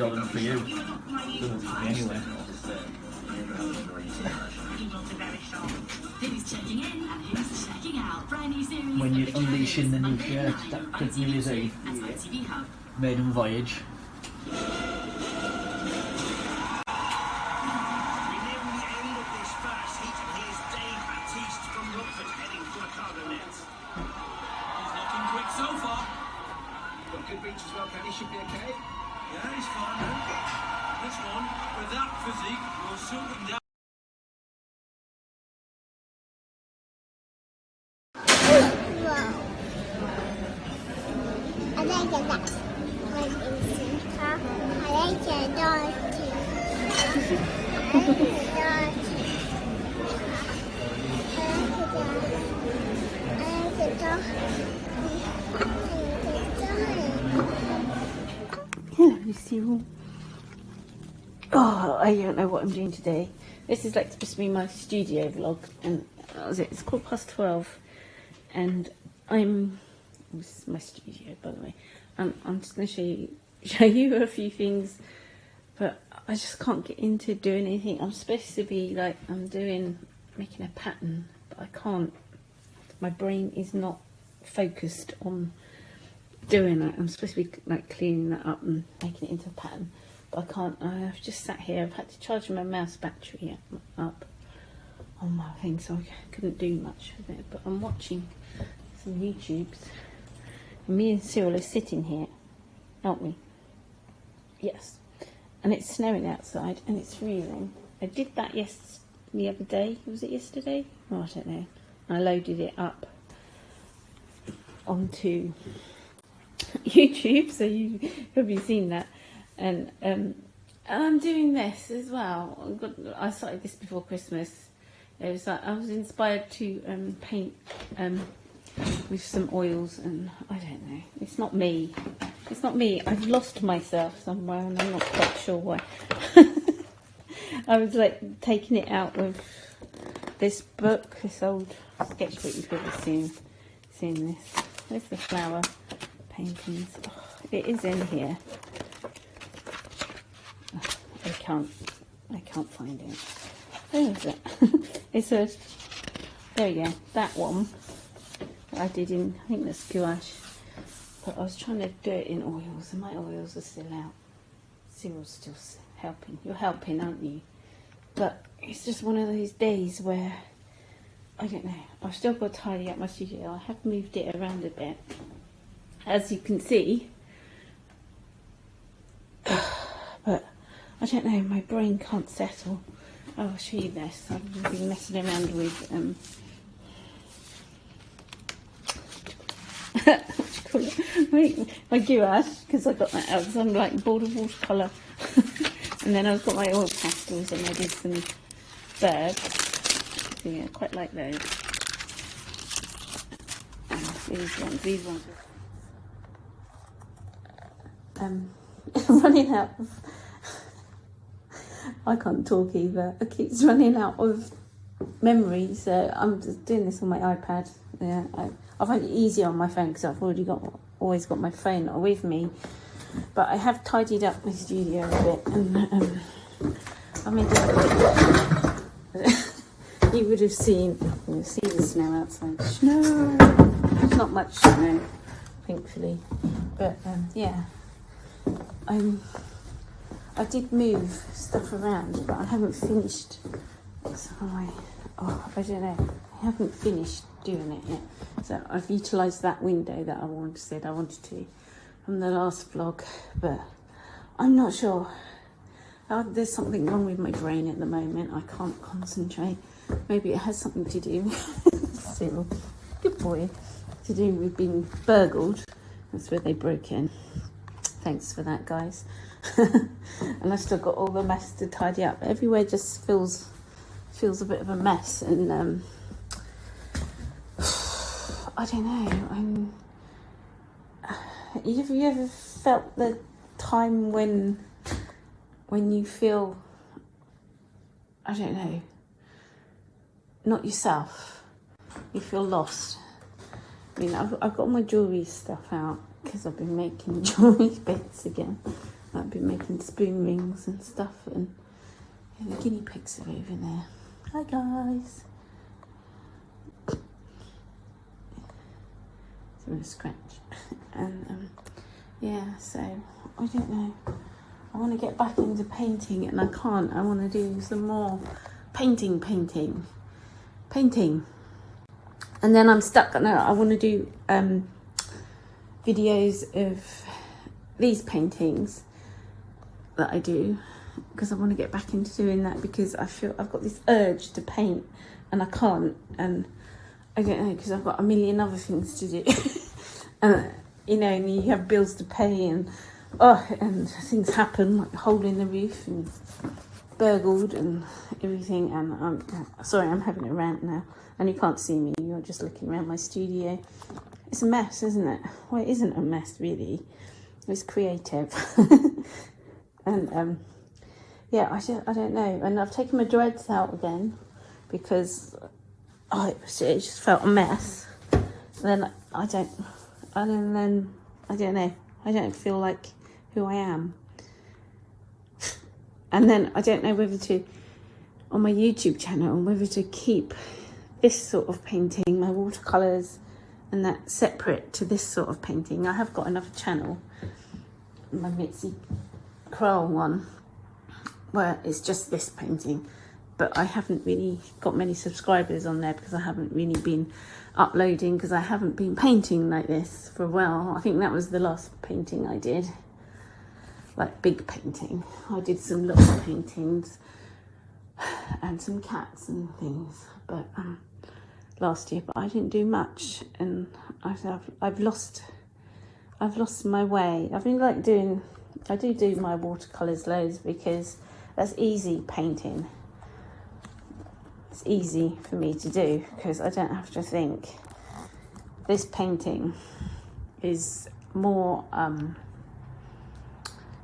$20 for you. Doesn't for me anyway. When you're unleashing the new shirt, that could New Year's Eve, maiden voyage. So far. Got good reach as well, Kenny. Should be okay. Yeah, he's fine now. This one, with that physique, will suit him down. Wow. I like that one in Sinta. I like the dirty. I like the dirty. I like the dirty. Hello, Cyril. Oh, I don't know what I'm doing today. This is like supposed to be my studio vlog, and that was it. It's 12:15, and this is my studio, by the way. I'm just going to show you a few things, but I just can't get into doing anything. I'm supposed to be like making a pattern, but I can't. My brain is not focused on doing that. I'm supposed to be like cleaning that up and making it into a pattern, but I can't. I've just sat here. I've had to charge my mouse battery up on my thing, so I couldn't do much with it. But I'm watching some YouTubes, and me and Cyril are sitting here, aren't we? Yes. And it's snowing outside, and it's freezing. I did that the other day. Was it yesterday? Oh, I don't know. I loaded it up onto YouTube, so you've probably seen that. And I'm doing this as well. I started this before Christmas. It was like I was inspired to paint with some oils, and I don't know. It's not me. It's not me. I've lost myself somewhere, and I'm not quite sure why. I was like taking it out with this book, this old sketchbook. You've probably seen this. There's the flower paintings. Oh, it is in here. Oh, I can't find it. Where is it? It's a. There you go. That one that I did in. I think that's gouache. But I was trying to do it in oils, and my oils are still out. Cyril's still helping. You're helping, aren't you? But it's just one of those days where I don't know. I've still got to tidy up my studio. I have moved it around a bit, as you can see. But I don't know. My brain can't settle. I'll show you this. I've been messing around with my gouache, because I got that out. So I'm like bored of watercolour. And then I've got my oil pastels, and I did some birds. So yeah, quite like those. And these ones. Running out of. I can't talk either. I keep running out of memory, so I'm just doing this on my iPad. Yeah, I find it easier on my phone because I've always got my phone with me. But I have tidied up my studio a bit, and I'm in you would have seen. You see the snow outside. Snow. There's not much snow, thankfully. But yeah, I did move stuff around, but I haven't finished. I don't know. I haven't finished doing it yet. So I've utilised that window that I said I wanted to from the last vlog, but I'm not sure. There's something wrong with my brain at the moment. I can't concentrate. Maybe it has something to do with Cyril, good boy, to do with being burgled. That's where they broke in. Thanks for that, guys. And I've still got all the mess to tidy up. Everywhere just feels a bit of a mess, and I don't know. Have you ever felt the time when you feel, I don't know, not yourself? You feel lost. I mean, I've got my jewellery stuff out because I've been making jewellery bits again. I've been making spoon rings and stuff, and the guinea pigs are over there. Hi guys. It's a scratch. And yeah, so I don't know. I want to get back into painting and I can't. I want to do some more painting. And then I'm stuck. No, I want to do videos of these paintings that I do, because I want to get back into doing that, because I feel I've got this urge to paint and I can't, and I don't know, because I've got a million other things to do. You know, and you have bills to pay, and things happen, like a hole in the roof and burgled and everything. And I'm sorry, I'm having a rant now, and you can't see me, you're just looking around my studio. It's a mess, isn't it? Well, it isn't a mess really, it's creative. And yeah, I don't know. And I've taken my dreads out again because it just felt a mess. And then I don't know. I don't feel like who I am. And then I don't know whether to, on my YouTube channel, whether to keep this sort of painting, my watercolours, and that separate to this sort of painting. I have got another channel, my MITSI B KRAL one, where it's just this painting, but I haven't really got many subscribers on there because I haven't really been uploading, because I haven't been painting like this for a while. I think that was the last painting I did, like big painting. I did some little paintings and some cats and things, but last year, but I didn't do much, and I've lost my way. I've been like I do my watercolours loads because that's easy painting. It's easy for me to do because I don't have to think. This painting is more, what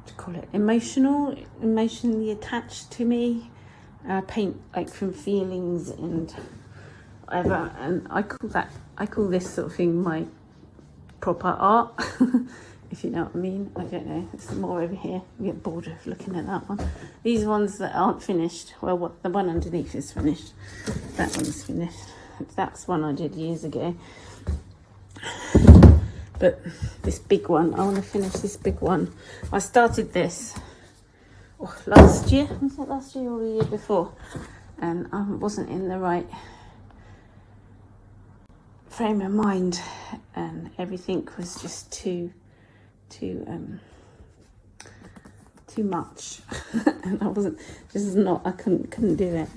do you call it, emotionally attached to me. I paint like from feelings and whatever, and I call this sort of thing my proper art. If you know what I mean. I don't know, it's more over here. You get bored of looking at that one. These ones that aren't finished, well, the one underneath is finished. That one's finished. That's one I did years ago. But this big one, I want to finish this big one. I started this last year. Was it last year or the year before? And I wasn't in the right frame of mind, and everything was just too much. And I wasn't, I couldn't do it.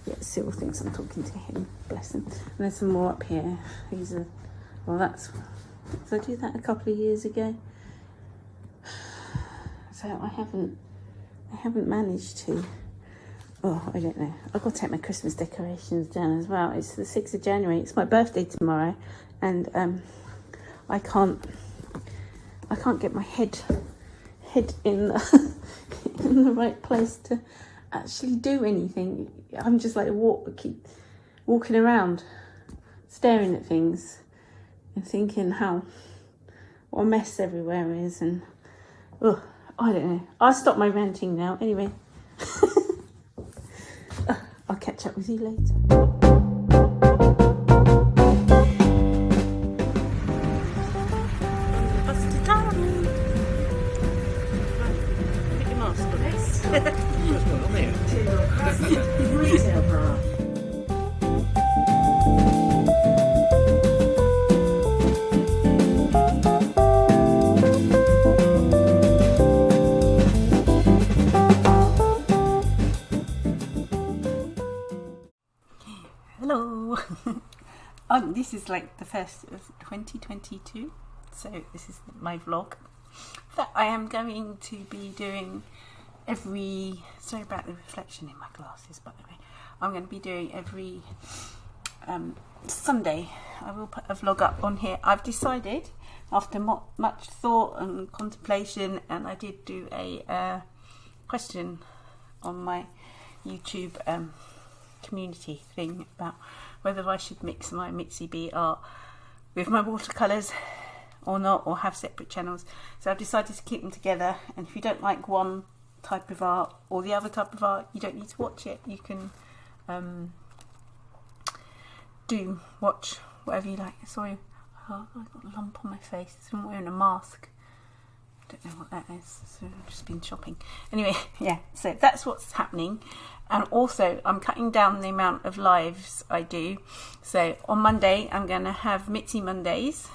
Yeah, Cyril thinks I'm talking to him, bless him. And there's some more up here. These are, did I do that a couple of years ago? So I haven't managed to. I don't know. I've got to take my Christmas decorations down as well. It's the 6th of January. It's my birthday tomorrow, and I can't get my head in the right place to actually do anything. I'm just like keep walking around, staring at things, and thinking what a mess everywhere is, and I don't know. I'll stop my ranting now. Anyway. I'll catch up with you later. Hello. This is like the first of 2022, so this is my vlog that I am going to be doing sorry about the reflection in my glasses, by the way. I'm going to be doing every Sunday. I will put a vlog up on here. I've decided, after much thought and contemplation, and I did do a question on my YouTube community thing about whether I should mix my MITSI B art with my watercolours or not, or have separate channels. So I've decided to keep them together, and if you don't like one type of art or the other type of art, you don't need to watch it. You can watch whatever you like. Sorry, I've got a lump on my face. I'm wearing a mask. I don't know what that is, so I've just been shopping. Anyway, yeah, so that's what's happening. And also, I'm cutting down the amount of lives I do. So on Monday, I'm going to have MITSI Mondays.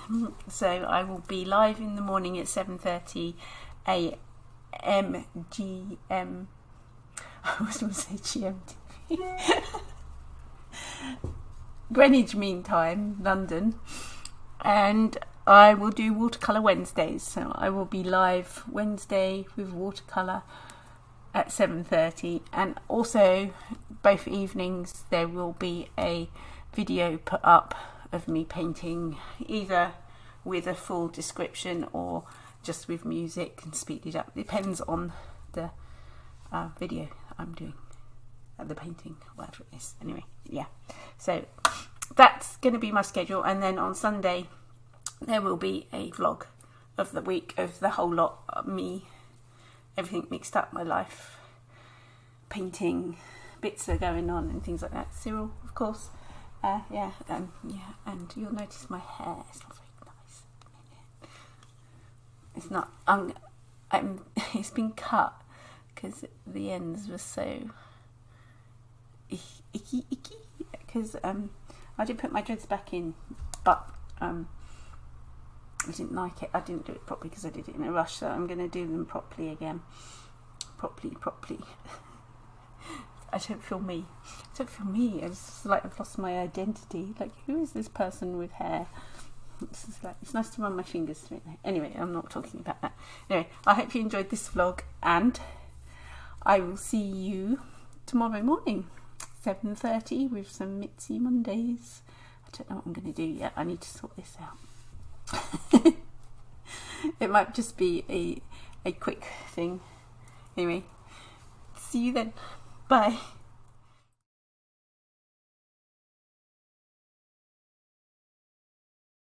So I will be live in the morning at 7:30 a.m. GM. I was going to say GMT. Greenwich Mean Time, London. And I will do watercolour Wednesdays. So I will be live Wednesday with watercolour at 7:30, and also both evenings there will be a video put up of me painting, either with a full description or just with music and speeded up. Depends on the video I'm doing, the painting, whatever it is. Anyway, yeah, so that's going to be my schedule. And then on Sunday there will be a vlog of the week, of the whole lot, me, everything mixed up, my life, painting, bits are going on and things like that. Cyril, of course, yeah, and you'll notice my hair is not very nice. It's not. It's been cut because the ends were so icky. Because I did put my dreads back in, but I didn't like it. I didn't do it properly because I did it in a rush, so I'm going to do them properly again. Properly. I don't feel me. It's like I've lost my identity. Like, who is this person with hair? It's nice to run my fingers through it. Anyway, I'm not talking about that. Anyway, I hope you enjoyed this vlog, and I will see you tomorrow morning, 7:30, with some MITSI Mondays. I don't know what I'm going to do yet. I need to sort this out. It might just be a quick thing. Anyway, see you then. Bye.